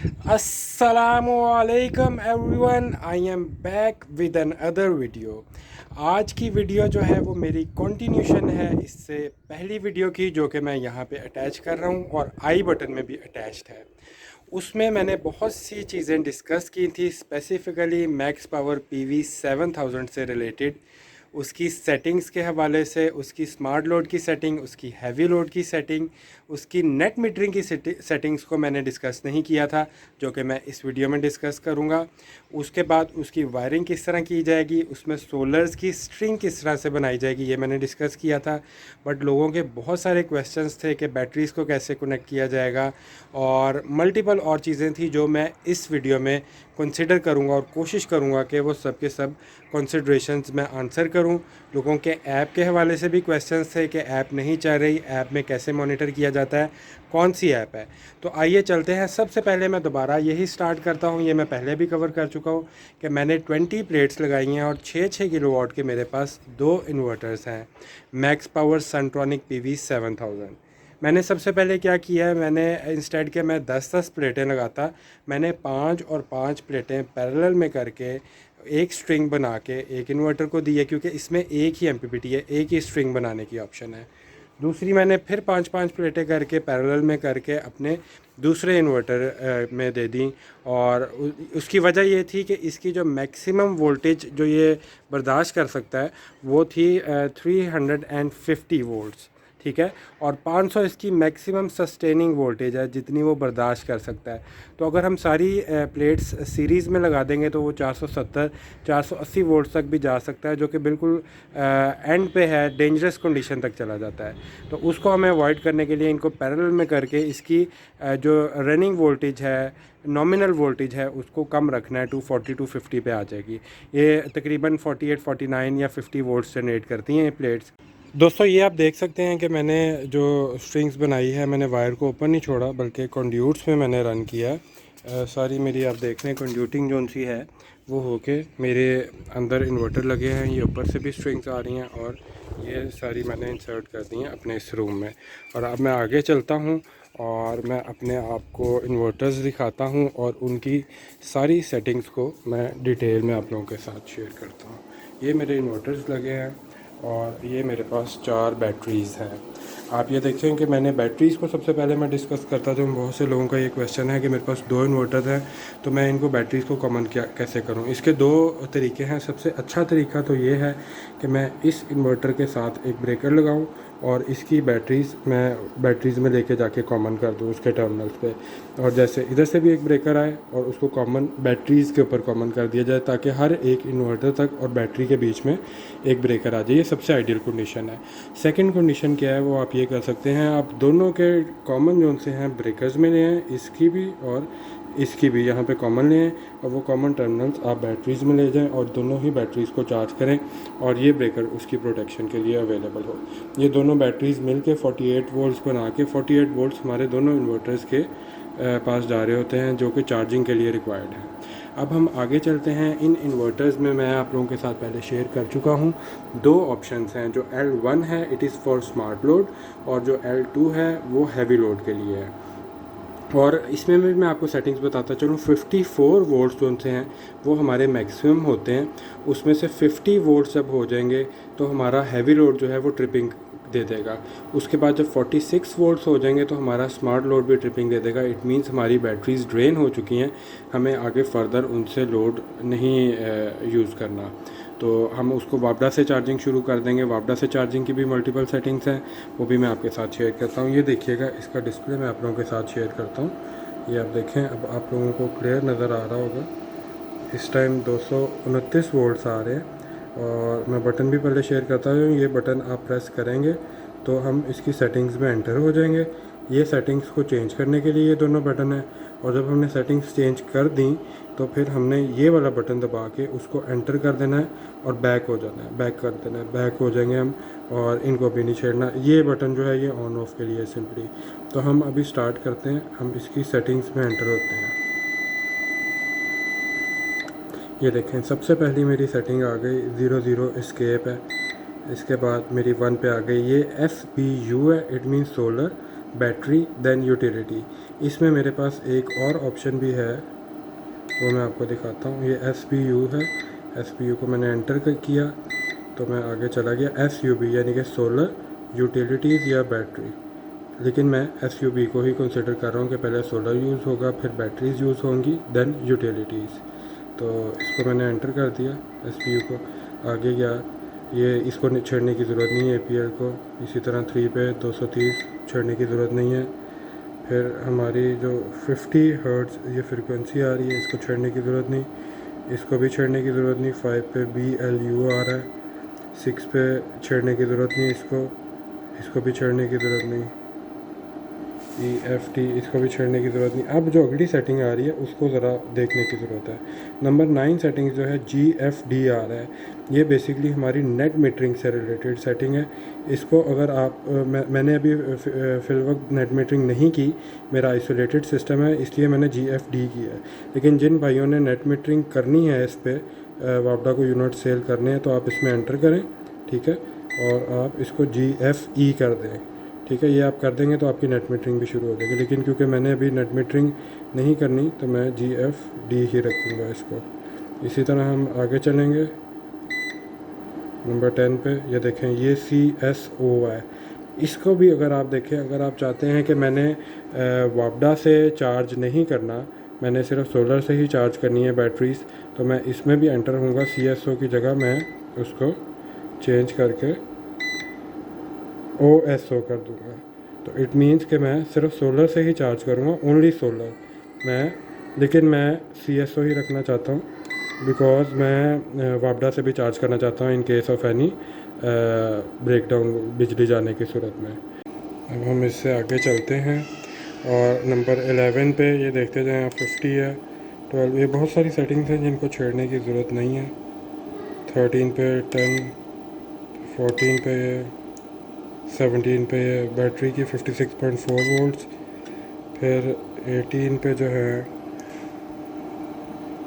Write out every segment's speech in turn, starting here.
Assalamualaikum everyone, I am back with another video. आज की video जो है वो मेरी कंटिन्यूशन है इससे पहली वीडियो की, जो कि मैं यहाँ पे अटैच कर रहा हूँ और आई बटन में भी अटैच्ड है। उसमें मैंने बहुत सी चीज़ें डिस्कस की थी, स्पेसिफ़िकली मैक्स पावर पीवी 7000 से रिलेटेड, उसकी सेटिंग्स के हवाले से, उसकी स्मार्ट लोड की सेटिंग, उसकी हैवी लोड की सेटिंग, उसकी नेट मीटरिंग की सेटिंग्स को मैंने डिस्कस नहीं किया था, जो कि मैं इस वीडियो में डिस्कस करूंगा। उसके बाद उसकी वायरिंग किस तरह की जाएगी, उसमें सोलर्स की स्ट्रिंग किस तरह से बनाई जाएगी, ये मैंने डिस्कस किया था। बट लोगों के बहुत सारे क्वेश्चंस थे कि बैटरीज़ को कैसे कनेक्ट किया जाएगा, और मल्टीपल और चीज़ें थी जो मैं इस वीडियो में कंसिडर करूंगा और कोशिश करूंगा कि वो सब के सब कंसिडरेशंस मैं आंसर करूं। लोगों के ऐप के हवाले से भी क्वेश्चंस थे कि ऐप नहीं चल रही, ऐप में कैसे मॉनिटर किया जाता है, कौन सी ऐप है। तो आइए चलते हैं। सबसे पहले मैं दोबारा यही स्टार्ट करता हूं, ये मैं पहले भी कवर कर चुका हूं कि मैंने 20 प्लेट्स लगाई हैं और 6 किलोवाट के मेरे पास दो इन्वर्टर्स हैं, मैक्स पावर सनट्रॉनिक पीवी 7000। मैंने सबसे पहले क्या किया है, मैंने इंस्टेड के मैं 10-10 प्लेटें लगाता, मैंने 5 और 5 प्लेटें पैरेलल में करके एक स्ट्रिंग बना के एक इन्वर्टर को दी है, क्योंकि इसमें एक ही एमपीपीटी है, एक ही स्ट्रिंग बनाने की ऑप्शन है। दूसरी मैंने फिर 5-5 प्लेटें करके पैरेलल में करके अपने दूसरे इन्वर्टर में दे दी। और उसकी वजह ये थी कि इसकी जो मैक्सिमम वोल्टेज जो ये बर्दाश्त कर सकता है वो थी 350 वोल्ट्स, ठीक है। और 500 इसकी मैक्सिमम सस्टेनिंग वोल्टेज है, जितनी वो बर्दाश्त कर सकता है। तो अगर हम सारी प्लेट्स सीरीज़ में लगा देंगे तो वो 470 480 वोल्ट तक भी जा सकता है, जो कि बिल्कुल एंड पे है, डेंजरस कंडीशन तक चला जाता है। तो उसको हमें अवॉइड करने के लिए इनको पैरेलल में करके इसकी जो रनिंग वोल्टेज है, नॉमिनल वोल्टेज है, उसको कम रखना है। 240 250 पे आ जाएगी। ये तकरीबन 48 49 या 50 वोल्ट्स जनरेट करती हैं ये प्लेट्स। दोस्तों ये आप देख सकते हैं कि मैंने जो स्ट्रिंग्स बनाई है, मैंने वायर को ओपन नहीं छोड़ा बल्कि कंड्यूट्स में मैंने रन किया है। सारी मेरी आप देख रहे हैं कंड्यूटिंग जोन सी है वो होके मेरे अंदर इन्वर्टर लगे हैं। ये ऊपर से भी स्ट्रिंग्स आ रही हैं और ये सारी मैंने इंसर्ट कर दी हैं अपने इस रूम में। और अब मैं आगे चलता हूँ और मैं अपने आप को इन्वर्टर्स दिखाता हूँ और उनकी सारी सेटिंग्स को मैं डिटेल में आप लोगों के साथ शेयर करता हूँ। ये मेरे इन्वर्टर्स लगे हैं और ये मेरे पास 4 बैटरीज़ हैं। आप ये देखें कि मैंने बैटरीज़ को सबसे पहले मैं डिस्कस करता था। बहुत से लोगों का ये क्वेश्चन है कि मेरे पास 2 इन्वर्टर हैं तो मैं इनको बैटरीज़ को कॉमन क्या कैसे करूं। इसके 2 तरीके हैं। सबसे अच्छा तरीका तो ये है कि मैं इस इन्वर्टर के साथ एक ब्रेकर लगाऊं और इसकी बैटरीज़ में लेके जाके कॉमन कर दूँ उसके टर्मिनल्स पे, और जैसे इधर से भी एक ब्रेकर आए और उसको कॉमन बैटरीज़ के ऊपर कॉमन कर दिया जाए, ताकि हर एक इन्वर्टर तक और बैटरी के बीच में एक ब्रेकर आ जाए। ये सबसे आइडियल कंडीशन है। सेकंड कंडीशन क्या है वो आप ये कर सकते हैं, आप दोनों के कॉमन जोन से हैं ब्रेकर्स में ले हैं, इसकी भी और इसकी भी यहाँ पे कॉमन लें और वो कॉमन टर्मिनल्स आप बैटरीज़ में ले जाएं और दोनों ही बैटरीज़ को चार्ज करें और ये ब्रेकर उसकी प्रोटेक्शन के लिए अवेलेबल हो। ये दोनों बैटरीज़ मिल के 48 वोल्ट्स बना के 48 वोल्ट्स हमारे दोनों इन्वर्टर्स के पास जा रहे होते हैं, जो कि चार्जिंग के लिए रिक्वायर्ड है। अब हम आगे चलते हैं। इन इन्वर्टर्स में मैं आप लोगों के साथ पहले शेयर कर चुका हूँ। 2 ऑप्शंस हैं। जो L1 है it is for smart load और जो L2 है वो हैवी लोड के लिए है। और इसमें भी मैं आपको सेटिंग्स बताता चलूँ। 54 वोल्ट्स जो से हैं वो हमारे मैक्सिमम होते हैं। उसमें से 50 वोल्ट्स जब हो जाएंगे तो हमारा हैवी लोड जो है वो ट्रिपिंग दे देगा। उसके बाद जब 46 वोल्ट्स हो जाएंगे तो हमारा स्मार्ट लोड भी ट्रिपिंग दे देगा। इट मीन्स हमारी बैटरीज ड्रेन हो चुकी हैं, हमें आगे फर्दर उनसे लोड नहीं यूज़ करना। तो हम उसको वापडा से चार्जिंग शुरू कर देंगे। वापडा से चार्जिंग की भी मल्टीपल सेटिंग्स हैं, वो भी मैं आपके साथ शेयर करता हूँ। ये देखिएगा, इसका डिस्प्ले मैं आप लोगों के साथ शेयर करता हूँ। ये आप देखें, अब आप लोगों को क्लियर नज़र आ रहा होगा। इस टाइम 229 वोल्ट्स आ रहे हैं और मैं बटन भी पहले शेयर करता हूँ। ये बटन आप प्रेस करेंगे तो हम इसकी सेटिंग्स में एंटर हो जाएंगे। ये सेटिंग्स को चेंज करने के लिए ये दोनों बटन हैं, और जब हमने सेटिंग्स चेंज कर दी तो फिर हमने ये वाला बटन दबा के उसको एंटर कर देना है और बैक हो जाना है, बैक कर देना है। बैक हो जाएंगे हम और इनको भी नहीं छेड़ना। ये बटन जो है ये ऑन ऑफ के लिए सिंपली। तो हम अभी स्टार्ट करते हैं, हम इसकी सेटिंग्स में एंटर होते हैं। ये देखें, सबसे पहली मेरी सेटिंग आ गई 00 एस्केप है। इसके बाद मेरी 1 पे आ गई ये SBU है, it mean solar battery then utility. इसमें मेरे पास एक और ऑप्शन भी है, वो मैं आपको दिखाता हूँ। ये SPU है, SPU को मैंने एंटर किया तो मैं आगे चला गया SUB यानी कि सोलर यूटिलिटीज़ या बैटरी। लेकिन मैं SUB को ही कंसिडर कर रहा हूँ कि पहले सोलर यूज़ होगा, फिर बैटरीज़ यूज़ होंगी, देन यूटिलिटीज़। तो इसको मैंने एंटर कर दिया SPU को, आगे गया। ये इसको छेड़ने की ज़रूरत नहीं है APL को। इसी तरह 3 पे 230 छेड़ने की ज़रूरत नहीं है। फिर हमारी जो 50 हर्ट्ज़ ये फ्रिक्वेंसी आ रही है, इसको छेड़ने की ज़रूरत नहीं, इसको भी छेड़ने की ज़रूरत नहीं। 5 पे BLU आ रहा है, 6 पे छेड़ने की ज़रूरत नहीं, इसको भी छेड़ने की ज़रूरत नहीं। EFT इसको भी छेड़ने की ज़रूरत नहीं। अब जो अगली सेटिंग आ रही है उसको ज़रा देखने की ज़रूरत है। नंबर 9 सेटिंग जो है GFD आ रहा है, ये बेसिकली हमारी नेट मीटरिंग से रिलेटेड सेटिंग है। इसको अगर आप मैंने अभी फिलवक्त नेट मीटरिंग नहीं की, मेरा आइसोलेटेड सिस्टम है, इसलिए मैंने GFD किया है। लेकिन जिन भाइयों ने नेट मीटरिंग करनी है, इस पर वापडा को यूनिट सेल करने हैं, तो आप इसमें एंटर करें, ठीक है, और आप इसको GFE कर दें, ठीक है। ये आप कर देंगे तो आपकी नेट मीटरिंग भी शुरू हो जाएगी। लेकिन क्योंकि मैंने अभी नेट मीटरिंग नहीं करनी, तो मैं GFD ही रखूँगा इसको। इसी तरह हम आगे चलेंगे नंबर 10 पे। ये देखें, ये CSO है। इसको भी अगर आप देखें, अगर आप चाहते हैं कि मैंने वापडा से चार्ज नहीं करना, मैंने सिर्फ सोलर से ही चार्ज करनी है बैटरीज़, तो मैं इसमें भी एंटर होऊंगा। CSO की जगह मैं उसको चेंज करके OSO कर दूँगा। तो इट मीन्स कि मैं सिर्फ सोलर से ही चार्ज करूँगा, ओनली सोलर मैं। लेकिन मैं CSO ही रखना चाहता हूँ, बिकॉज़ मैं वापडा से भी चार्ज करना चाहता हूँ in case of any breakdown, बिजली जाने की सूरत में। अब हम इससे आगे चलते हैं और नंबर 11 पे ये देखते जाएँ। 50 है, 12, ये बहुत सारी सेटिंग्स हैं जिनको छेड़ने की ज़रूरत नहीं है। 13 पे 10, 14 पे 17 पे बैटरी की 56.4 वोल्ट्स। फिर 18 पे जो है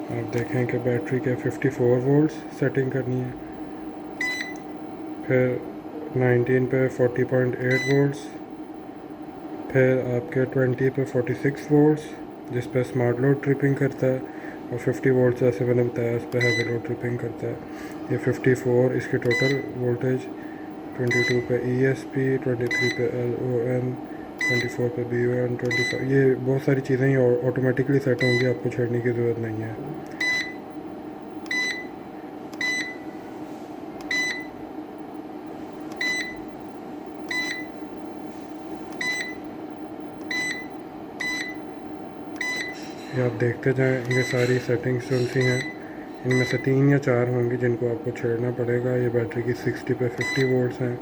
आप देखें कि बैटरी के 54 वोल्ट्स सेटिंग करनी है। फिर 19 पे 40.8 वोल्ट्स। फिर आपके 20 पे 46 वोल्ट्स जिस पे स्मार्ट लोड ट्रिपिंग करता है, और 50 वोल्ट्स जैसे मैंने बताया उस पर हैवी लोड ट्रिपिंग करता है। ये 54 इसकी टोटल वोल्टेज। 22 पे ESP, 23 पे LON, 24 पे BON, 25, ये बहुत सारी चीज़ें ही ऑटोमेटिकली सेट होंगी, आपको छेड़ने की ज़रूरत नहीं है। ये आप देखते जाएं, ये सारी सेटिंग्स जो सी हैं, इनमें से 3 या 4 होंगी जिनको आपको छेड़ना पड़ेगा। ये बैटरी की 60 पे 50 वोल्ट्स हैं,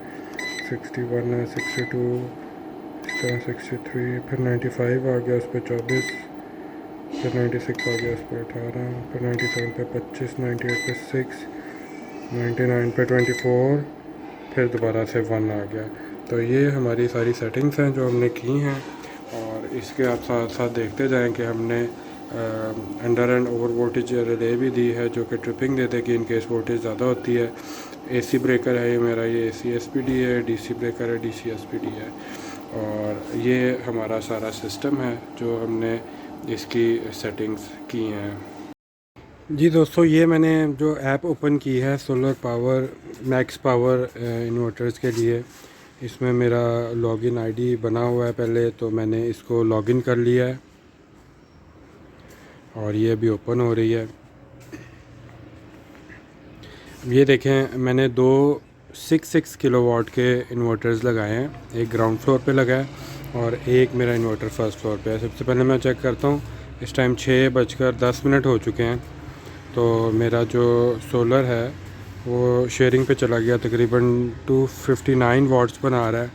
61 है, 62, इस तरह 63, फिर 95 आ गया, उस पर 24, फिर 96 आ गया, उस पर 18, फिर 97 पे 25, 98 पे 6, 99 पे 24, फिर दोबारा से 1 आ गया। तो ये हमारी सारी सेटिंग्स हैं जो हमने की हैं, और इसके आप साथ साथ देखते जाएं कि हमने under and over voltage relay भी दी है, जो कि ट्रिपिंग देते कि इन केस वोल्टेज ज़्यादा होती है। AC ब्रेकर है ये मेरा, ये AC SPD है। DC ब्रेकर है, DC SPD है। और ये हमारा सारा सिस्टम है जो हमने इसकी सेटिंग्स की हैं। जी दोस्तों, ये मैंने जो ऐप ओपन की है solar power max power inverters के लिए, इसमें मेरा लॉगिन आईडी बना हुआ है पहले, तो मैंने इसको लॉगिन कर लिया है और ये अभी ओपन हो रही है। ये देखें, मैंने 2 6 किलोवाट के इन्वर्टर्स लगाए हैं। एक ग्राउंड फ्लोर पे लगा है और एक मेरा इन्वर्टर फर्स्ट फ्लोर पे है। सबसे पहले मैं चेक करता हूँ, इस टाइम 6:10 हो चुके हैं। तो मेरा जो सोलर है वो शेयरिंग पे चला गया, तकरीबन 259 वाट्स बना रहा है।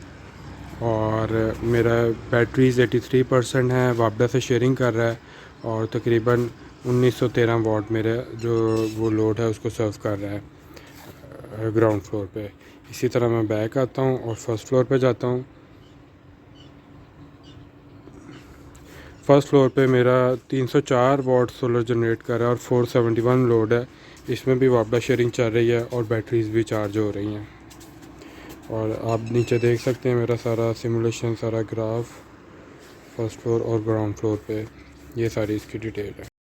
और मेरा बैटरीज़ 83% है, वापडा से शेयरिंग कर रहा है, और तकरीबन 1913 वाट मेरा जो वो लोड है उसको सर्व कर रहा है ग्राउंड फ्लोर पे। इसी तरह मैं बैक आता हूँ और फर्स्ट फ्लोर पे जाता हूँ। फर्स्ट फ्लोर पे मेरा 304 वाट सोलर जनरेट कर रहा है और 471 लोड है। इसमें भी वापडा शेयरिंग चल रही है और बैटरीज़ भी चार्ज हो रही हैं। और आप नीचे देख सकते हैं मेरा सारा सिमुलेशन, सारा ग्राफ फर्स्ट फ्लोर और ग्राउंड फ्लोर पे, ये सारी इसकी डिटेल है।